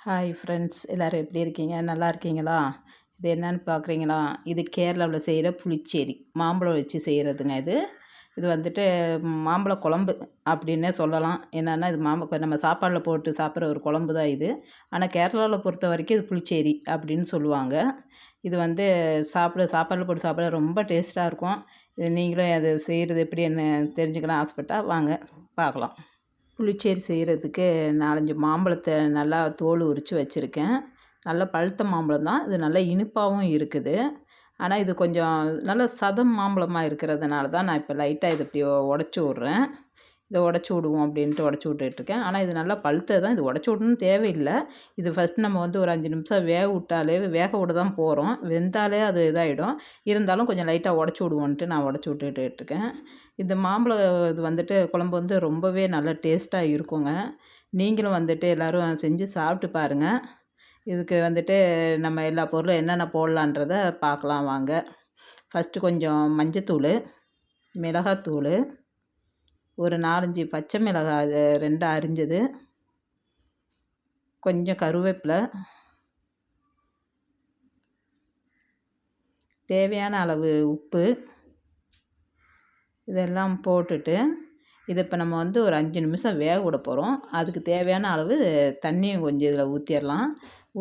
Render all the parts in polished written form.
Hi friends, எல்லோரும் எப்படி இருக்கீங்க? நல்லா இருக்கீங்களா? இது என்னன்னு பார்க்குறீங்களா? இது கேரளாவில் செய்கிற புளிச்சேரி மாம்பழம் வச்சு செய்கிறதுங்க. இது வந்துட்டு மாம்பழ குழம்பு அப்படின்னே சொல்லலாம். என்னென்னா இது நம்ம சாப்பாடில் போட்டு சாப்பிட்ற ஒரு குழம்பு தான் இது. ஆனால் கேரளாவில் பொறுத்த வரைக்கும் இது புளிச்சேரி அப்படின்னு சொல்லுவாங்க. இது வந்து சாப்பாடில் போட்டு சாப்பிட ரொம்ப டேஸ்ட்டாக இருக்கும். இது நீங்களும் அது செய்கிறது எப்படின்னு தெரிஞ்சுக்கலாம் ஆசைப்பட்டா வாங்க பார்க்கலாம். புளிச்சேரி செய்கிறதுக்கு 4, 5 மாம்பழத்தை நல்லா தோல் உரித்து வச்சுருக்கேன். நல்ல பழுத்த மாம்பழம் தான். இது நல்லா இனிப்பாகவும் இருக்குது. ஆனால் இது கொஞ்சம் நல்ல சதம் மாம்பழமாக இருக்கிறதுனால தான் நான் இப்போ லைட்டாக இதை இப்படி உடச்சி விட்றேன். இதை உடச்சி விடுவோம் அப்படின்ட்டு உடச்சி விட்டுட்ருக்கேன். ஆனால் இது நல்லா பழுத்தது தான். இது உடச்சி விடணும்னு தேவையில்லை. இது ஃபஸ்ட் நம்ம வந்து ஒரு 5 நிமிஷம் வேக விட தான் போகிறோம். வெந்தாலே அது இதாகிடும். இருந்தாலும் கொஞ்சம் லைட்டாக உடச்சி விடுவோன்ட்டு நான் உடச்சி விட்டுட்டுருக்கேன். இந்த மாம்பழம் இது வந்துட்டு குழம்பு வந்து ரொம்பவே நல்ல டேஸ்ட்டாக இருக்குங்க. நீங்களும் வந்துட்டு எல்லோரும் செஞ்சு சாப்பிட்டு பாருங்கள். இதுக்கு வந்துட்டு நம்ம எல்லா பொருளும் என்னென்ன போடலான்றதை பார்க்கலாம் வாங்க. ஃபஸ்ட்டு கொஞ்சம் மஞ்சத்தூள், மிளகாத்தூள், ஒரு 4, 5 பச்சை மிளகாய் அது 2 அரிஞ்சது, கொஞ்சம் கருவேப்பிலை, தேவையான அளவு உப்பு, இதெல்லாம் போட்டுட்டு இதை இப்போ நம்ம வந்து ஒரு 5 நிமிஷம் வேக விட போகிறோம். அதுக்கு தேவையான அளவு தண்ணியும் கொஞ்சம் இதில் ஊற்றிடலாம்.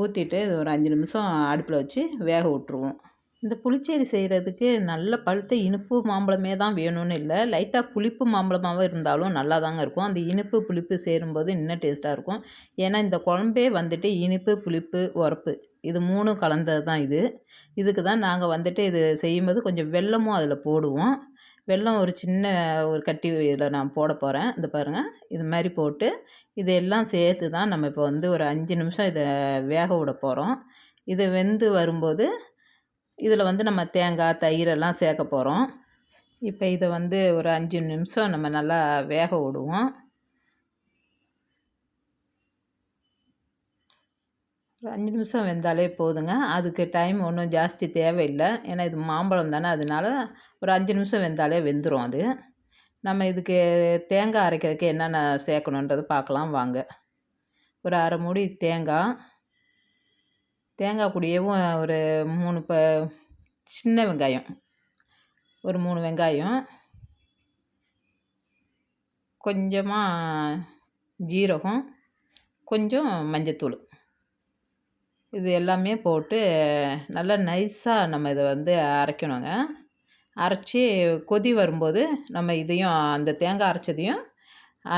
ஊற்றிட்டு இது ஒரு 5 நிமிஷம் அடுப்பில் வச்சு வேக விட்ருவோம். இந்த புளிச்சேரி செய்கிறதுக்கு நல்ல பழுத்த இனிப்பு மாம்பழமே தான் வேணும்னு இல்லை. லைட்டாக புளிப்பு மாம்பழமாகவும் இருந்தாலும் நல்லா தாங்க இருக்கும். அந்த இனிப்பு புளிப்பு சேரும்போது இன்னும் டேஸ்ட்டாக இருக்கும். ஏன்னா இந்த குழம்பே வந்துட்டு இனிப்பு, புளிப்பு, உரப்பு இது 3 கலந்தது தான் இது. இதுக்கு தான் நாங்கள் வந்துட்டு இது செய்யும்போது கொஞ்சம் வெல்லமும் அதில் போடுவோம். வெல்லம் ஒரு சின்ன ஒரு கட்டி இதில் நான் போட போகிறேன். இந்த பாருங்கள், இது மாதிரி போட்டு இதெல்லாம் சேர்த்து தான் நம்ம இப்போ வந்து ஒரு 5 நிமிஷம் இதை வேக விட போகிறோம். இது வெந்து வரும்போது இதில் வந்து நம்ம தேங்காய், தயிரெல்லாம் சேர்க்க போகிறோம். இப்போ இதை வந்து ஒரு 5 நிமிஷம் நம்ம நல்லா வேக விடுவோம். ஒரு 5 நிமிஷம் வெந்தாலே போதுங்க. அதுக்கு டைம் ஒன்றும் ஜாஸ்தி தேவையில்லை. ஏன்னா இது மாம்பழம் தானே, அதனால ஒரு 5 நிமிஷம் வெந்தாலே வெந்துடும் அது. நம்ம இதுக்கு தேங்காய் அரைக்கிறதுக்கு என்னென்ன சேர்க்கணுன்றது பார்க்கலாம் வாங்க. ஒரு அரை மூடி தேங்காய் கூடயேவும் ஒரு 3 சின்ன வெங்காயம், ஒரு 3 வெங்காயம், கொஞ்சமாக ஜீரகம், கொஞ்சம் மஞ்சத்தூள், இது எல்லாமே போட்டு நல்லா நைஸாக நம்ம இதை வந்து அரைக்கணுங்க. அரைச்சி கொதி வரும்போது நம்ம இதையும் அந்த தேங்காய் அரைச்சதையும்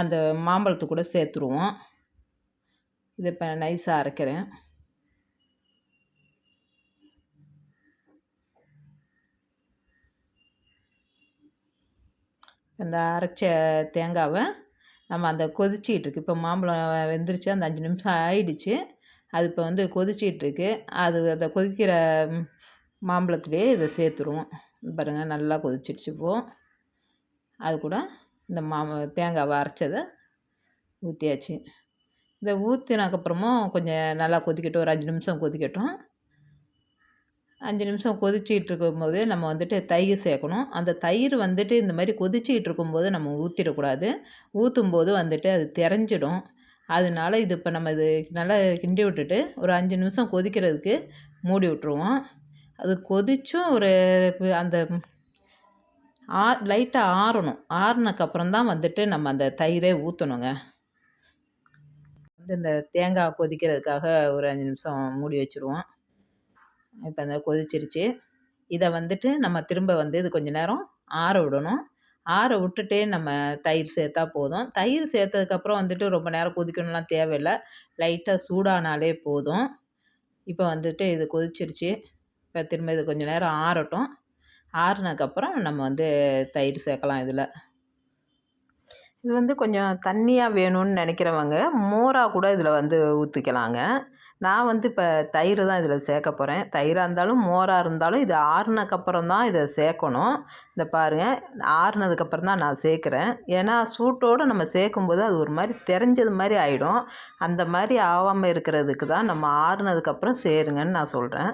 அந்த மாம்பழத்து கூட சேர்த்துருவோம். இது இப்போ நைஸாக அரைக்கிறேன். அந்த அரைச்ச தேங்காவை நம்ம அந்த கொதிச்சிகிட்ருக்கு, இப்போ மாம்பழம் வெந்துருச்சு, அந்த 5 நிமிஷம் ஆயிடுச்சு. அது இப்போ வந்து கொதிச்சிகிட்ருக்கு. அதை கொதிக்கிற மாம்பழத்துலேயே இதை சேர்த்துருவோம். பாருங்கள், நல்லா கொதிச்சிடுச்சு. இப்போது அது கூட இந்த தேங்காவை அரைச்சதை ஊற்றியாச்சு. இதை ஊற்றினதுக்கப்புறமும் கொஞ்சம் நல்லா கொதிக்கட்டும், ஒரு 5 நிமிஷம் கொதிக்கட்டும். 5 நிமிஷம் கொதிச்சிகிட்டு இருக்கும்போது நம்ம வந்துட்டு தயிர் சேர்க்கணும். அந்த தயிர் வந்துட்டு இந்த மாதிரி கொதிச்சிகிட்டு இருக்கும்போது நம்ம ஊற்றிடக்கூடாது. ஊற்றும்போது வந்துட்டு அது திரஞ்சிடும். அதனால இது இப்போ நம்ம இது நல்லா கிண்டி விட்டுட்டு ஒரு 5 நிமிஷம் கொதிக்கிறதுக்கு மூடி விட்ருவோம். அது கொதிச்சும் ஒரு அந்த லைட்டாக ஆறணும். ஆறுனதுக்கப்புறம் தான் வந்துட்டு நம்ம அந்த தயிரே ஊற்றணுங்க. இந்த தேங்காய் கொதிக்கிறதுக்காக ஒரு 5 நிமிஷம் மூடி வச்சுருவோம். இப்போ அந்த கொதிச்சிருச்சு. இதை வந்துட்டு நம்ம திரும்ப வந்து இது கொஞ்சம் நேரம் ஆற விடணும். ஆற விட்டுட்டே நம்ம தயிர் சேர்த்தா போதும். தயிர் சேர்த்ததுக்கப்புறம் வந்துட்டு ரொம்ப நேரம் கொதிக்கணும்லாம் தேவையில்லை. லைட்டாக சூடானாலே போதும். இப்போ வந்துட்டு இது கொதிச்சிருச்சு. இப்போ திரும்ப இது கொஞ்சம் நேரம் ஆறட்டும். ஆறுனதுக்கப்புறம் நம்ம வந்து தயிர் சேர்க்கலாம் இதில். இது வந்து கொஞ்சம் தண்ணியாக வேணும்னு நினைக்கிறவங்க மோராக கூட இதில் வந்து ஊற்றிக்கலாங்க. நான் வந்து இப்போ தயிர் தான் இதில் சேர்க்க போகிறேன். தயிராக இருந்தாலும் மோராக இருந்தாலும் இது ஆறுனதுக்கப்புறம் தான் இதை சேர்க்கணும். இந்த பாருங்கள், ஆறுனதுக்கப்புறம் தான் நான் சேர்க்குறேன். ஏன்னா சூட்டோடு நம்ம சேர்க்கும்போது அது ஒரு மாதிரி தெரிஞ்சது மாதிரி ஆகிடும். அந்த மாதிரி ஆகாமல் இருக்கிறதுக்கு தான் நம்ம ஆறுனதுக்கப்புறம் சேருங்கன்னு நான் சொல்கிறேன்.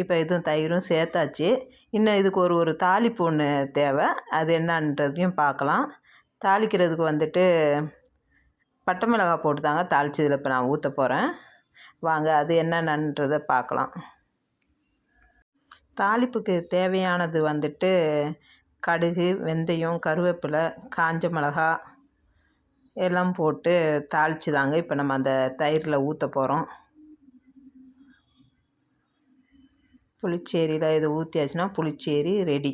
இப்போ இதுவும் தயிரும் சேர்த்தாச்சு. இன்னும் இதுக்கு ஒரு தாளிப்பு ஒன்று தேவை. அது என்னன்றதையும் பார்க்கலாம். தாளிக்கிறதுக்கு வந்துட்டு பட்டை மிளகாய் போட்டு தாங்க தாளித்து இதில் இப்போ நான் ஊற்ற போகிறேன். வாங்க அது என்னென்னன்றதை பார்க்கலாம். தாளிப்புக்கு தேவையானது வந்துட்டு கடுகு, வெந்தயம், கருவேப்பிலை, காஞ்ச மிளகா எல்லாம் போட்டு தாளித்து தாங்க இப்போ நம்ம அந்த தயிரில் ஊற்ற போகிறோம். புளிச்சேரியில் இது ஊற்றியாச்சுன்னா புளிச்சேரி ரெடி.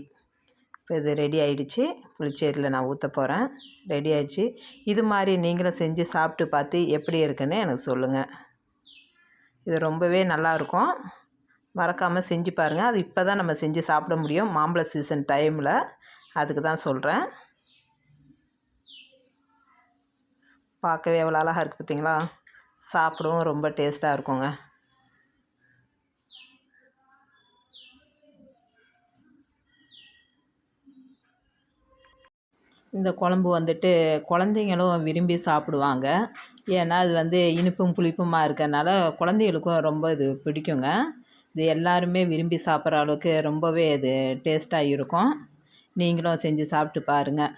இப்போ இது ரெடி ஆகிடுச்சு. புளிச்சேரியில் நான் ஊற்ற போகிறேன். ரெடி ஆகிடுச்சு. இது மாதிரி நீங்களும் செஞ்சு சாப்பிட்டு பார்த்து எப்படி இருக்குன்னு எனக்கு சொல்லுங்கள். இது ரொம்பவே நல்லாயிருக்கும். மறக்காமல் செஞ்சு பாருங்கள். அது இப்போ தான் நம்ம செஞ்சு சாப்பிட முடியும் மாம்பழ சீசன் டைமில். அதுக்கு தான் சொல்கிறேன். பார்க்கவே எவ்வளோ அழகாக இருக்குது பார்த்தீங்களா? சாப்பிடவும் ரொம்ப டேஸ்ட்டாக இருக்குங்க. இந்த குழம்பு வந்துட்டு குழந்தைங்களும் விரும்பி சாப்பிடுவாங்க. ஏன்னா அது வந்து இனிப்பும் புளிப்புமாக இருக்கறனால குழந்தைகளுக்கும் ரொம்ப இது பிடிக்குங்க. இது எல்லாருமே விரும்பி சாப்பிட்ற அளவுக்கு ரொம்பவே இது டேஸ்ட்டாக இருக்கும். நீங்களும் செஞ்சு சாப்பிட்டு பாருங்கள்.